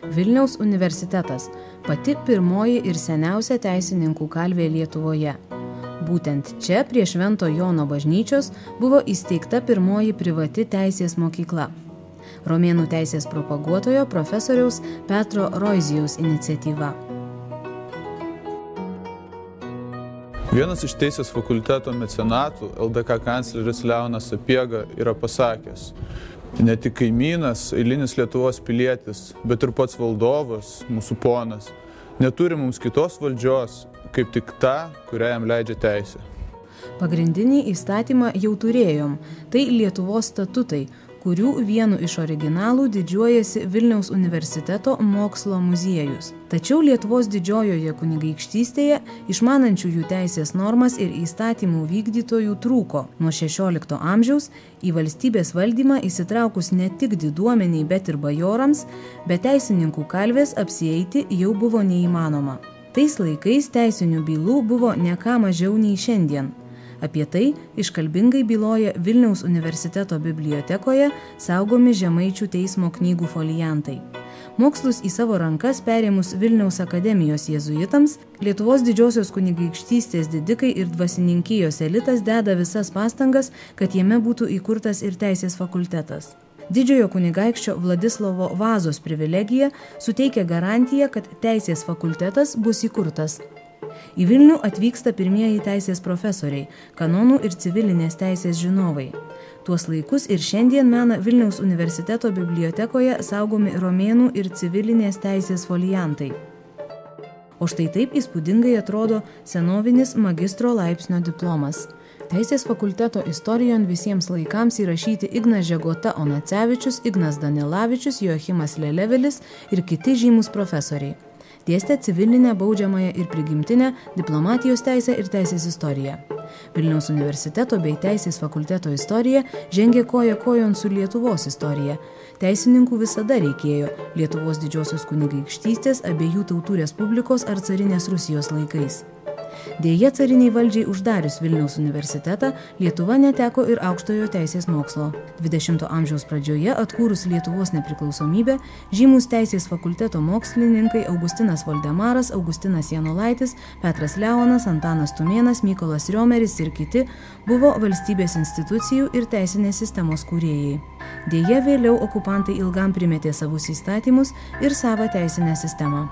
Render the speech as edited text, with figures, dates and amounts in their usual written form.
Vilniaus universitetas – pati pirmoji ir seniausia teisininkų kalvė Lietuvoje. Būtent čia prie Švento Jono bažnyčios buvo įsteigta pirmoji privati teisės mokykla. Romėnų teisės propaguotojo profesoriaus Petro Roizijaus iniciatyva. Vienas iš teisės fakulteto mecenatų, LDK kancleris Leonas Sapiega, yra pasakęs: ne tik kaimynas, eilinis Lietuvos pilietis, bet ir pats valdovas, mūsų ponas, neturi mums kitos valdžios, kaip tik tą, kurią jam leidžia teisė. Pagrindinį įstatymą jau turėjom, tai Lietuvos statutai, kurių vienu iš originalų didžiuojasi Vilniaus universiteto mokslo muziejus. Tačiau Lietuvos didžiojoje kunigaikštystėje išmanančiųjų teisės normas ir įstatymų vykdytojų trūko. Nuo 16 amžiaus į valstybės valdymą įsitraukus ne tik diduomeniai, bet ir bajorams, be teisininkų kalvės apsieiti jau buvo neįmanoma. Tais laikais teisinių bylų buvo ne ką mažiau nei šiandien. Apie tai iškalbingai byloja Vilniaus universiteto bibliotekoje saugomi Žemaičių teismo knygų foliantai. Mokslus į savo rankas perėmus Vilniaus akademijos jėzuitams, Lietuvos didžiosios kunigaikštystės didikai ir dvasininkijos elitas deda visas pastangas, kad jame būtų įkurtas ir teisės fakultetas. Didžiojo kunigaikščio Vladislovo Vazos privilegija suteikia garantiją, kad teisės fakultetas bus įkurtas. Į Vilnių atvyksta pirmieji teisės profesoriai, kanonų ir civilinės teisės žinovai. Tuos laikus ir šiandien mena Vilniaus universiteto bibliotekoje saugomi romėnų ir civilinės teisės foliantai. O štai taip įspūdingai atrodo senovinis magistro laipsnio diplomas. Teisės fakulteto istorijon visiems laikams įrašyti Ignas Žegota Onacevičius, Ignas Danilavičius, Joachimas Lelevelis ir kiti žymūs profesoriai. Dėstė civilinę, baudžiamąją ir prigimtinę, diplomatijos teisę ir teisės istoriją. Vilniaus universiteto bei teisės fakulteto istorija žengė koja kojon su Lietuvos istorija. Teisininkų visada reikėjo Lietuvos didžiosios kunigaikštystės, abiejų tautų respublikos ar carinės Rusijos laikais. Deja, cariniai valdžiai uždarius Vilniaus universitetą, Lietuva neteko ir aukštojo teisės mokslo. 20 amžiaus pradžioje, atkūrus Lietuvos nepriklausomybę, žymūs teisės fakulteto mokslininkai Augustinas Voldemaras, Augustinas Janulaitis, Petras Leonas, Antanas Tumėnas, Mykolas Riomeris ir kiti buvo valstybės institucijų ir teisinės sistemos kūrėjai. Deja, vėliau okupantai ilgam primetė savus įstatymus ir savą teisinę sistemą.